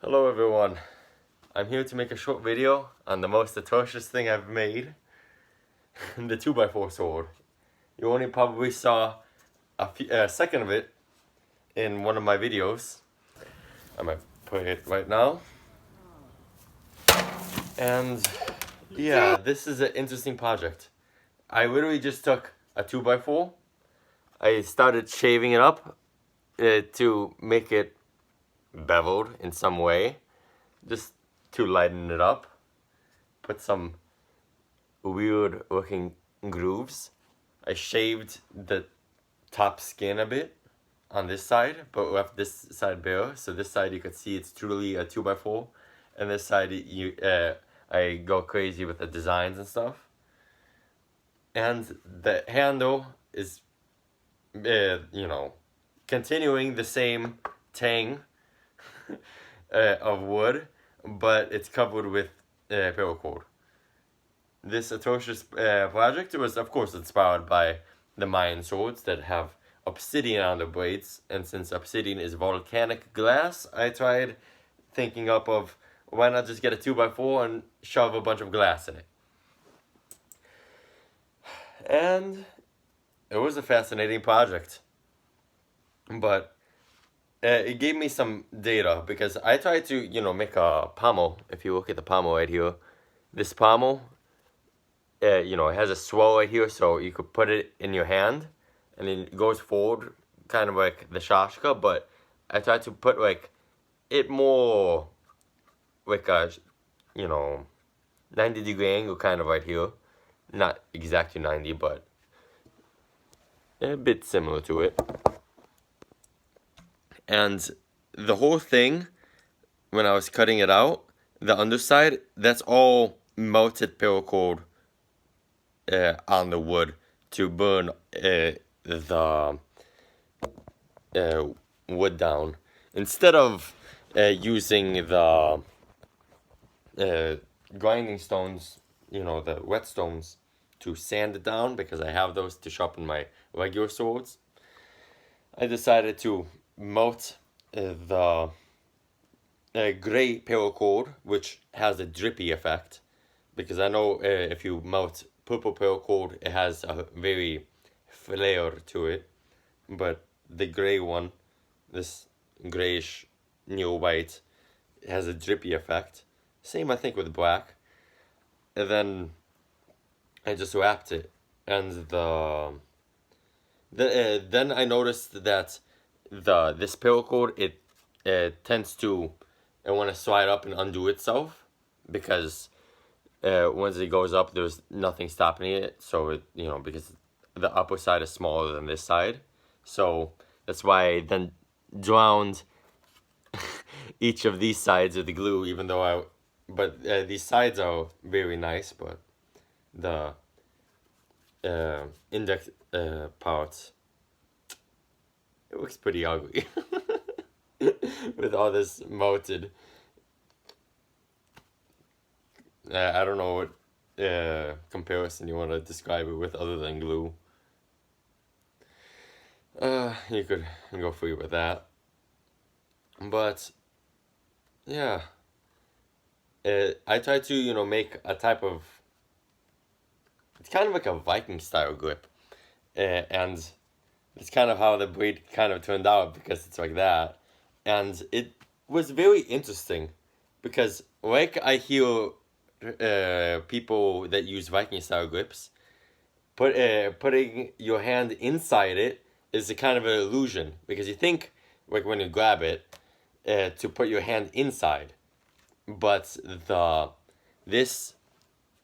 Hello everyone, I'm here to make a short video on the most atrocious thing I've made, the 2x4 sword. You only probably saw a second of it in one of my videos. I'm gonna put it right now. And yeah, this is an interesting project. I literally just took a 2x4, I started shaving it up to make it beveled in some way, just to lighten it up. Put some weird looking grooves. I shaved the top skin a bit on this side, but left this side bare. So this side you could see it's truly a 2x4, and this side I go crazy with the designs and stuff. And the handle is, continuing the same tang of wood, but it's covered with paracord. This atrocious project was, of course, inspired by the Mayan swords that have obsidian on the blades, and since obsidian is volcanic glass, I tried thinking up of why not just get a 2x4 and shove a bunch of glass in it. And it was a fascinating project, but it gave me some data because I tried to, make a pommel. If you look at the pommel right here, this pommel, it has a swell right here, so you could put it in your hand, and then it goes forward, kind of like the shashka, but I tried to put, it more, like a, 90-degree angle kind of right here. Not exactly 90, but a bit similar to it. And the whole thing, when I was cutting it out, the underside, that's all melted paracord on the wood to burn the wood down. Instead of using the grinding stones, the whetstones, to sand it down, because I have those to sharpen my regular swords, I decided to melt the gray paracord, which has a drippy effect, because I know if you melt purple paracord, it has a very flare to it, but the gray one, this grayish near white, has a drippy effect. Same, I think, with black. And then I just wrapped it, and then I noticed that this paracord, it tends to want to slide up and undo itself, because once it goes up, there's nothing stopping it. So it, because the upper side is smaller than this side, so that's why I then drowned each of these sides with the glue. Even though these sides are very nice, but the index parts, it looks pretty ugly with all this melted. I don't know what comparison you want to describe it with other than glue. You could go free with that. But yeah, I tried to make a type of, it's kind of like a Viking style grip, and it's kind of how the blade kind of turned out, because it's like that. And it was very interesting, because like I hear people that use Viking style grips, putting your hand inside it is a kind of an illusion, because you think, like when you grab it, to put your hand inside, but this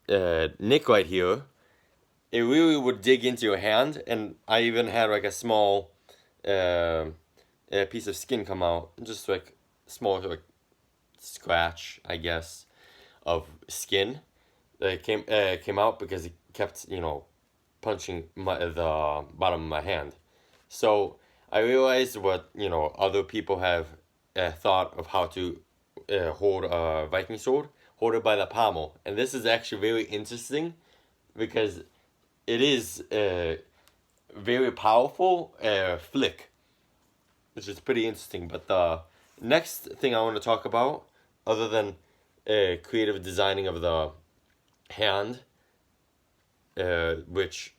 nick right here, it really would dig into your hand. And I even had like a small piece of skin come out, just like small, like scratch, I guess, of skin that came out, because it kept punching the bottom of my hand. So I realized what other people have thought of how to hold a Viking sword. Hold it by the pommel, and this is actually very interesting, because it is a very powerful flick, which is pretty interesting. But the next thing I want to talk about other than creative designing of the hand, which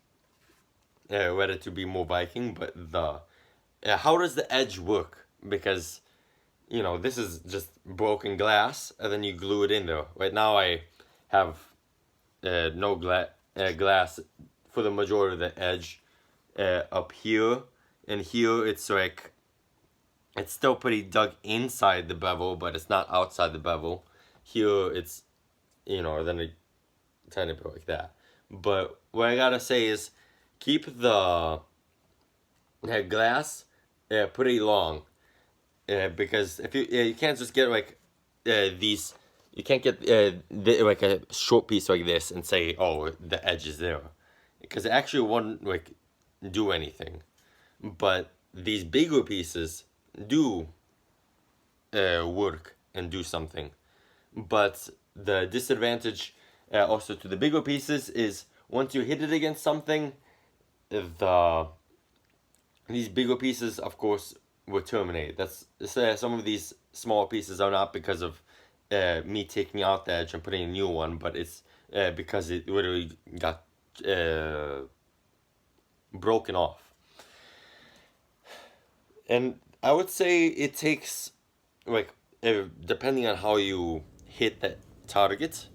led it to be more Viking, but the how does the edge work? Because this is just broken glass, and then you glue it in there. Right now, I have no glass for the majority of the edge up here, and here it's like it's still pretty dug inside the bevel, but it's not outside the bevel. Here it's then a tiny bit like that. But what I gotta say is keep the glass pretty long, because if you can't just get like these. You can't get like a short piece like this and say, oh, the edge is there, because it actually won't like do anything. But these bigger pieces do work and do something. But the disadvantage also to the bigger pieces is once you hit it against something, these bigger pieces, of course, will terminate. That's some of these small pieces are not because of me taking out the edge and putting a new one, but it's because it literally got broken off. And I would say it takes, like, depending on how you hit that target,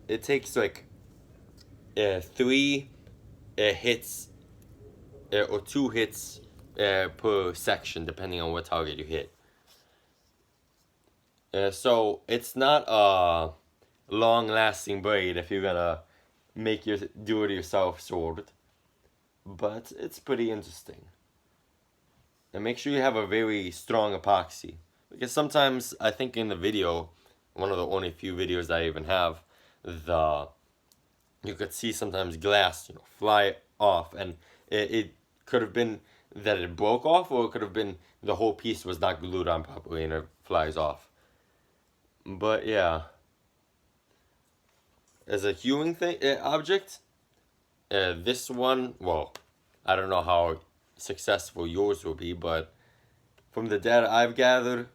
it takes like 3 hits or 2 hits per section, depending on what target you hit. So it's not a long-lasting blade if you're gonna make your do-it-yourself sword, but it's pretty interesting. And make sure you have a very strong epoxy, because sometimes I think in the video, one of the only few videos I even have, you could see sometimes glass fly off, and it could have been that it broke off, or it could have been the whole piece was not glued on properly and it flies off. But yeah, as a hewing object, this one, well, I don't know how successful yours will be, but from the data I've gathered,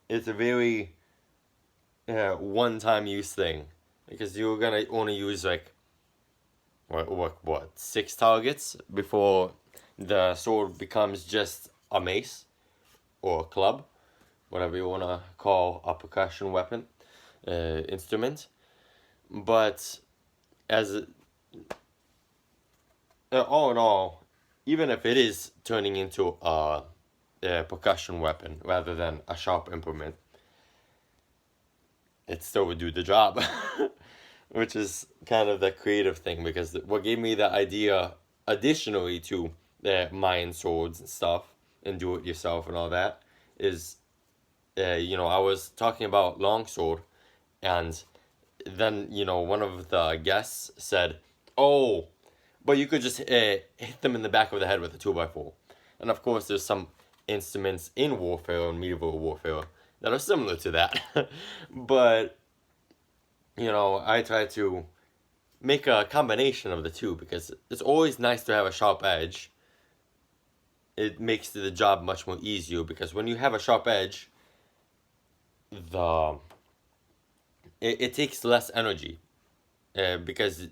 it's a very one-time use thing, because you're gonna only use like what 6 targets before the sword becomes just a mace or a club, whatever you want to call a percussion weapon instrument. But as all in all, even if it is turning into a percussion weapon rather than a sharp implement, it still would do the job. Which is kind of the creative thing, because what gave me the idea additionally to mine swords and stuff and do it yourself and all that is I was talking about longsword, and then one of the guests said, oh, but you could just hit them in the back of the head with a 2x4. And of course there's some instruments in warfare and medieval warfare that are similar to that. But I try to make a combination of the two, because it's always nice to have a sharp edge. It makes the job much more easier, because when you have a sharp edge, it takes less energy, because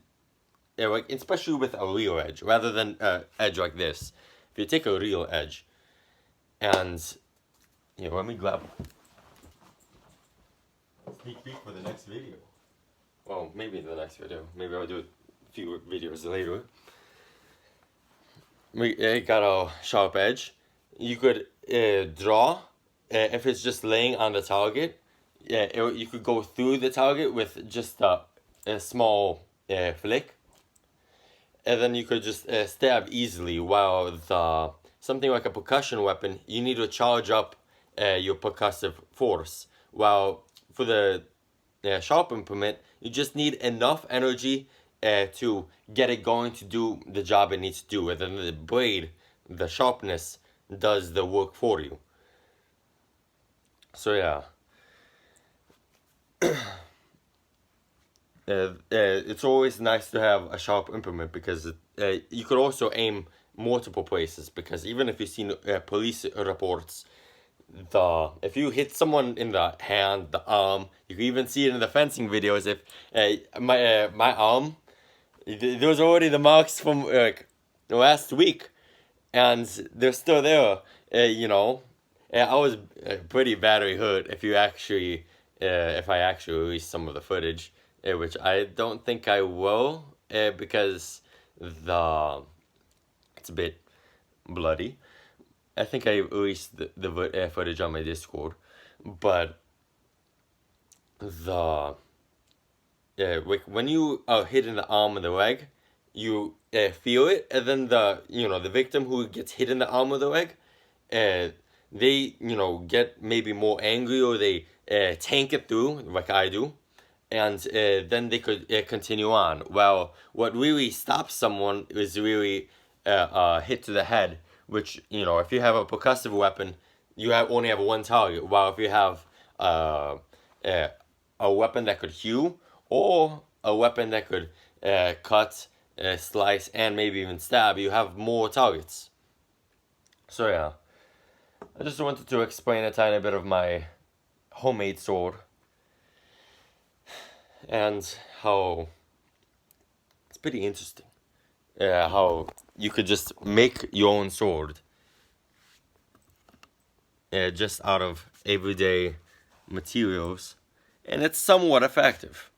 like especially with a real edge rather than an edge like this. If you take a real edge and let me grab sneak peek for the next video. Well, maybe the next video. Maybe I'll do a few videos later. We got a sharp edge. You could draw, if it's just laying on the target. You could go through the target with just a small flick. And then you could just stab easily, while something like a percussion weapon, you need to charge up your percussive force. While for the sharp implement, you just need enough energy to get it going to do the job it needs to do. And then the blade, the sharpness, does the work for you. So yeah. It's always nice to have a sharp implement, because you could also aim multiple places, because even if you've seen police reports, if you hit someone in the hand, the arm, you can even see it in the fencing videos. If my arm, there was already the marks from last week, and they're still there. You know, I was pretty badly hurt. If I actually release some of the footage, which I don't think I will, because the it's a bit bloody. I think I released the footage on my Discord, but the when you are hit in the arm and the leg, you feel it, and then the victim who gets hit in the arm or the leg, they get maybe more angry, or they tank it through like I do, and then they could continue on. Well, what really stops someone is really hit to the head, which, if you have a percussive weapon, only have one target. While if you have uh, a weapon that could hew, or a weapon that could cut, slice, and maybe even stab, you have more targets. So yeah, I just wanted to explain a tiny bit of my homemade sword, and how it's pretty interesting. How you could just make your own sword just out of everyday materials, and it's somewhat effective.